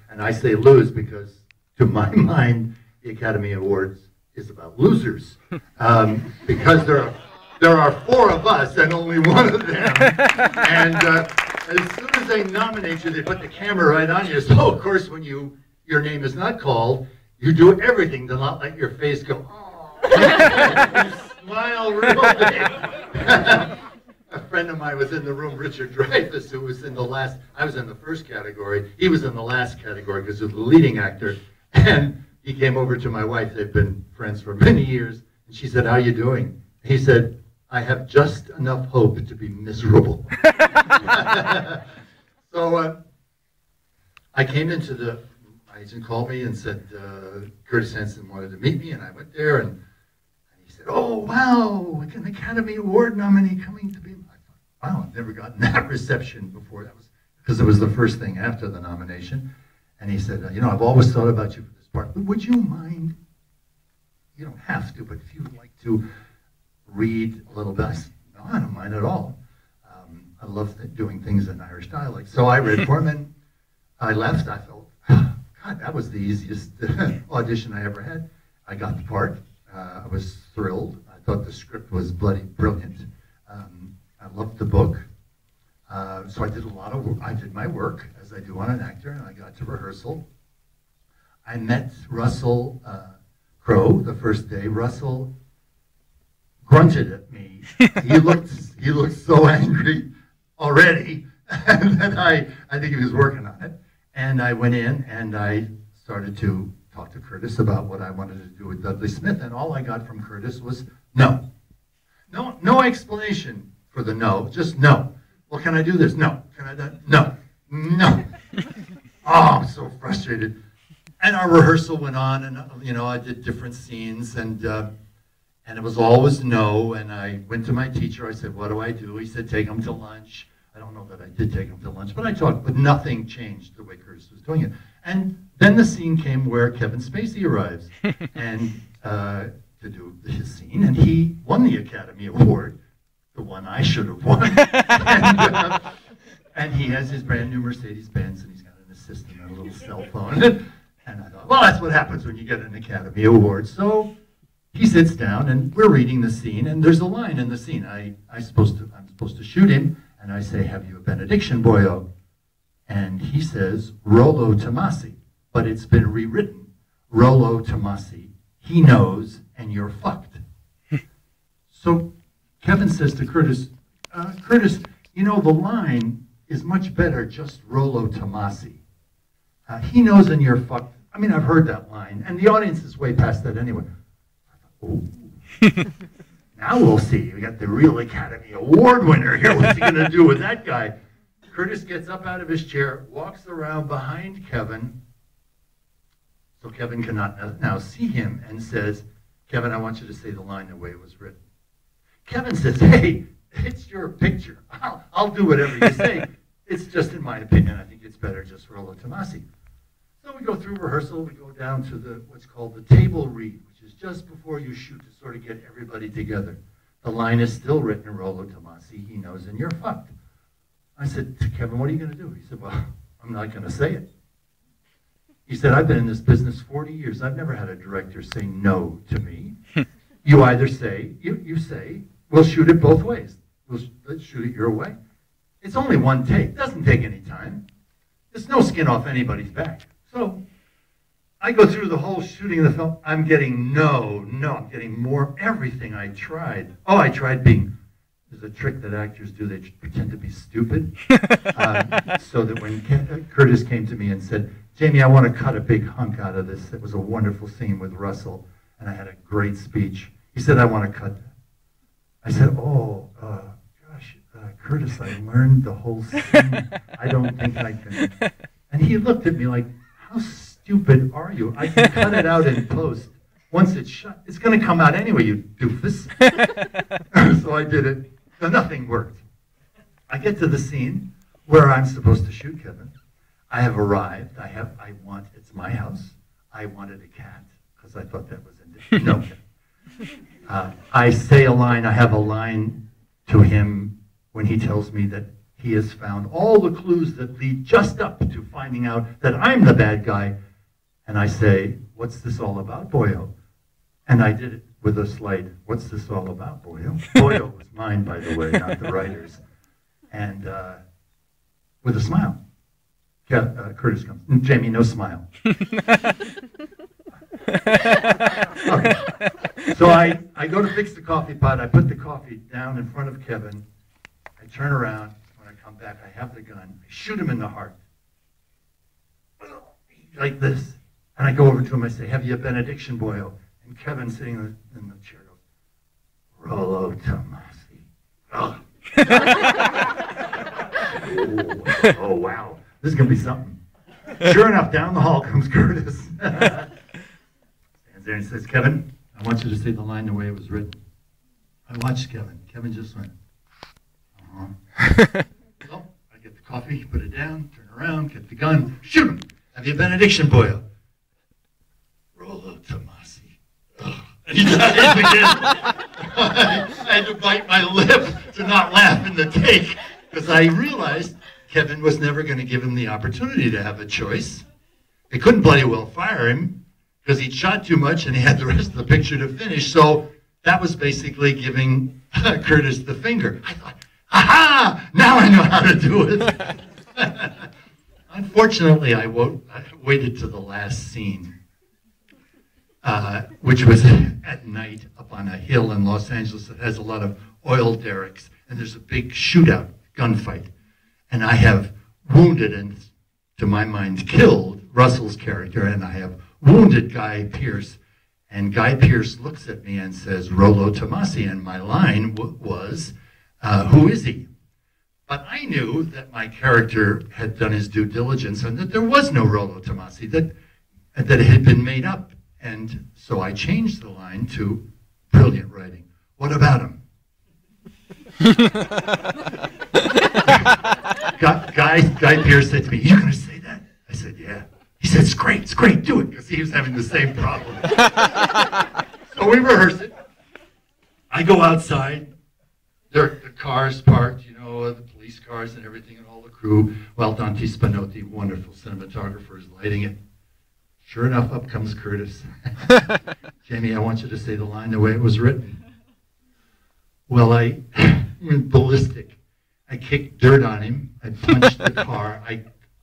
And I say lose because, to my mind, the Academy Awards is about losers. Because there are 4 of us and only 1 of them. And as soon as they nominate you, they put the camera right on you. So, of course, when your name is not called, you do everything to not let your face go, oh. You smile real big. A friend of mine was in the room, Richard Dreyfuss, who was in the last, I was in the first category, he was in the last category because he was the leading actor. And he came over to my wife, they've been friends for many years, and she said, how are you doing? He said, I have just enough hope to be miserable. So I came into my agent called me and said, Curtis Hanson wanted to meet me, and I went there, and he said, oh, wow, an Academy Award nominee coming to be. I thought, wow, I've never gotten that reception before. That was because it was the first thing after the nomination. And he said, you know, I've always thought about you for this part. Would you mind? You don't have to, but if you'd like to read a little bit, I said, no, I don't mind at all. I love doing things in Irish dialect. So I read for him, and I left. I felt, God, that was the easiest audition I ever had. I got the part. I was thrilled. I thought the script was bloody brilliant. I loved the book. So I did a lot of work. I did my work, as I do on an actor, and I got to rehearsal. I met Russell Crowe the first day. Russell grunted at me. He looked so angry already, and I think he was working on it. And I went in and I started to talk to Curtis about what I wanted to do with Dudley Smith, and all I got from Curtis was no. No explanation for the no, just no. Well, can I do this? No. Can I do that? No. No. Oh, I'm so frustrated. And our rehearsal went on, and you know, I did different scenes, and it was always no. And I went to my teacher. I said, "What do I do?" He said, "Take him to lunch." I don't know that I did take him to lunch, but I talked. But nothing changed the way Curtis was doing it. And then the scene came where Kevin Spacey arrives, and to do his scene, and he won the Academy Award, the one I should have won. And he has his brand new Mercedes-Benz, and he's got an assistant and a little cell phone. And I thought, well, that's what happens when you get an Academy Award. So he sits down, and we're reading the scene, and there's a line in the scene. I'm supposed to shoot him, and I say, "Have you a benediction, boyo?" And he says, "Rollo Tomasi," but it's been rewritten, "Rollo Tomasi, he knows, and you're fucked." So Kevin says to Curtis, "Curtis, you know, the line is much better, just Rollo Tomasi. He knows and you're fucked." I mean, I've heard that line, and the audience is way past that anyway. Oh. Now we'll see. We got the real Academy Award winner here. What's he going to do with that guy? Curtis gets up out of his chair, walks around behind Kevin, so Kevin cannot now see him, and says, "Kevin, I want you to say the line the way it was written." Kevin says, "Hey, it's your picture. I'll do whatever you say. It's just, in my opinion, I think it's better just Rollo Tomasi." So we go through rehearsal. We go down to what's called the table read, which is just before you shoot to sort of get everybody together. The line is still written, "Rollo Tomasi, he knows, and you're fucked." I said to Kevin, "What are you going to do?" He said, "Well, I'm not going to say it." He said, "I've been in this business 40 years. I've never had a director say no to me. You either say, you say, we'll shoot it both ways. Let's shoot it your way. It's only one take. Doesn't take any time. There's no skin off anybody's back." So I go through the whole shooting of the film. I'm getting no. I'm getting more. Everything I tried. Oh, I tried being, there's a trick that actors do. They pretend to be stupid. So that when Curtis came to me and said, "Jamie, I want to cut a big hunk out of this. It was a wonderful scene with Russell, and I had a great speech." He said, "I want to cut that." I said, "Oh, gosh, Curtis, I learned the whole scene. I don't think I can." And he looked at me like, "How stupid are you? I can cut it out in post. Once it's shot, it's going to come out anyway, you doofus." So I did it. So nothing worked. I get to the scene where I'm supposed to shoot Kevin. I have arrived. It's my house. I wanted a cat because I thought that was no cat. I say a line. I have a line to him when he tells me that he has found all the clues that lead just up to finding out that I'm the bad guy. And I say, what's this all about, boyo? And I did it with a slight, what's this all about, boyo? Boyo was mine, by the way, not the writer's. And with a smile. Curtis comes, Jamie, no smile. Okay. So I go to fix the coffee pot. I put the coffee down in front of Kevin. I turn around. When I come back, I have the gun. I shoot him in the heart. Like this. And I go over to him. I say, have you a benediction, boyo? And Kevin, sitting in the chair, goes, Rollo Tomasi. Oh. Oh, wow. This is going to be something. Sure enough, down the hall comes Curtis. Stands there and says, Kevin, I want you to say the line the way it was written. I watched Kevin. Kevin just went, So I get the coffee, put it down, turn around, get the gun, shoot him. Have you a benediction, boyo? Rollo Tomasi. And he dies again. I had to bite my lip to not laugh in the take, because I realized Kevin was never going to give him the opportunity to have a choice. They couldn't bloody well fire him because he'd shot too much and he had the rest of the picture to finish. So that was basically giving Curtis the finger. I thought, aha, now I know how to do it. Unfortunately, I waited to the last scene, which was at night up on a hill in Los Angeles that has a lot of oil derricks, and there's a big shootout, gunfight. And I have wounded and, to my mind, killed Russell's character, and I have wounded Guy Pearce. And Guy Pearce looks at me and says, Rollo Tomasi, and my line was, who is he? But I knew that my character had done his due diligence and that there was no Rollo Tomasi, that it had been made up. And so I changed the line to brilliant writing. What about him? Guy Pearce said to me, "You're going to say that?" I said, "Yeah." He said, it's great, do it," because he was having the same problem. So we rehearse it. I go outside. There are the cars parked, you know, the police cars and everything, and all the crew, while Dante Spinotti, wonderful cinematographer, is lighting it. Sure enough, up comes Curtis. "Jamie, I want you to say the line the way it was written." Well, I went ballistic. I kicked dirt on him. I punched the car.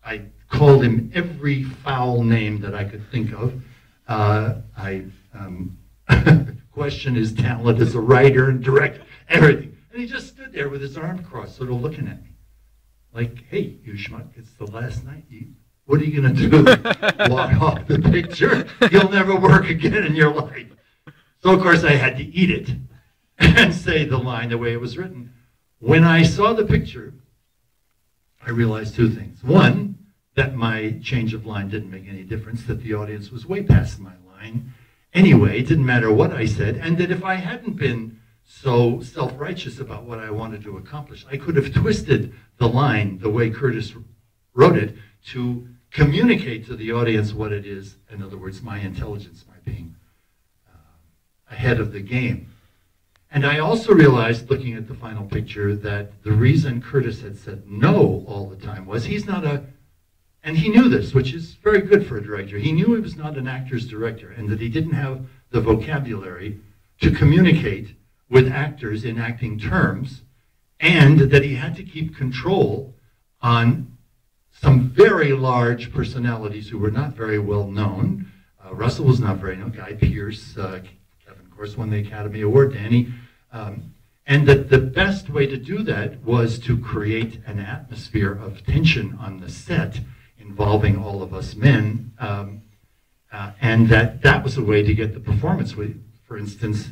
I called him every foul name that I could think of. I questioned his talent as a writer and director, everything. And he just stood there with his arms crossed, sort of looking at me. Like, "Hey, you schmuck, it's the last night. What are you going to do? Walk off the picture? You'll never work again in your life." So, of course, I had to eat it and say the line the way it was written. When I saw the picture, I realized two things. One, that my change of line didn't make any difference, that the audience was way past my line. Anyway, it didn't matter what I said, and that if I hadn't been so self-righteous about what I wanted to accomplish, I could have twisted the line the way Curtis wrote it to communicate to the audience what it is. In other words, my intelligence, my being ahead of the game. And I also realized, looking at the final picture, that the reason Curtis had said no all the time was he's not and he knew this, which is very good for a director. He knew he was not an actor's director and that he didn't have the vocabulary to communicate with actors in acting terms, and that he had to keep control on some very large personalities who were not very well known. Russell was not very known. Guy Pearce, Kevin, of course, won the Academy Award, Danny. And that the best way to do that was to create an atmosphere of tension on the set involving all of us men, and that was a way to get the performance. For instance,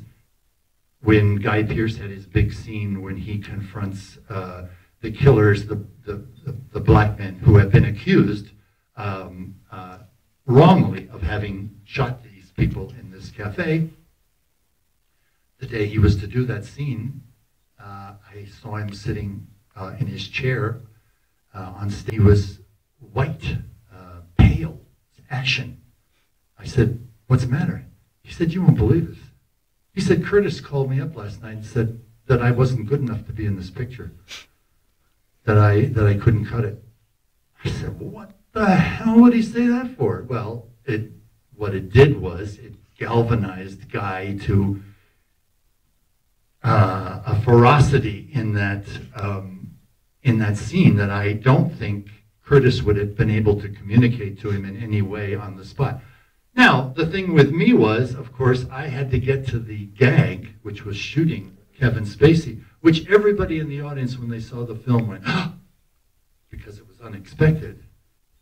when Guy Pearce had his big scene when he confronts the killers, the black men who have been accused wrongly of having shot these people in this cafe. The day he was to do that scene, I saw him sitting in his chair on stage. He was white, pale, ashen. I said, "What's the matter?" He said, "You won't believe this." He said, "Curtis called me up last night and said that I wasn't good enough to be in this picture." that I couldn't cut it. I said, well, what the hell would he say that for? Well, what it did was it galvanized Guy to a ferocity in that scene that I don't think Curtis would have been able to communicate to him in any way on the spot. Now, the thing with me was, of course, I had to get to the gag, which was shooting Kevin Spacey, which everybody in the audience, when they saw the film, went, ah, because it was unexpected.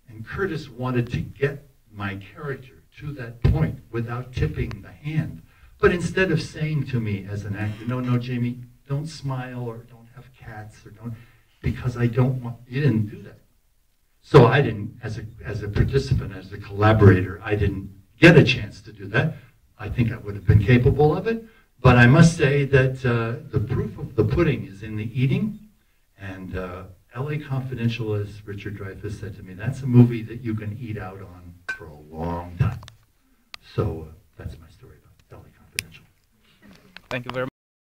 And Curtis wanted to get my character to that point without tipping the hand. But instead of saying to me as an actor, no, Jamie, don't smile or don't have cats or don't, because I don't want, you didn't do that. So I didn't, as a participant, as a collaborator, I didn't get a chance to do that. I think I would have been capable of it. But I must say that the proof of the pudding is in the eating. And L.A. Confidential, as Richard Dreyfuss said to me, that's a movie that you can eat out on for a long time. So that's my story about L.A. Confidential. Thank you very much.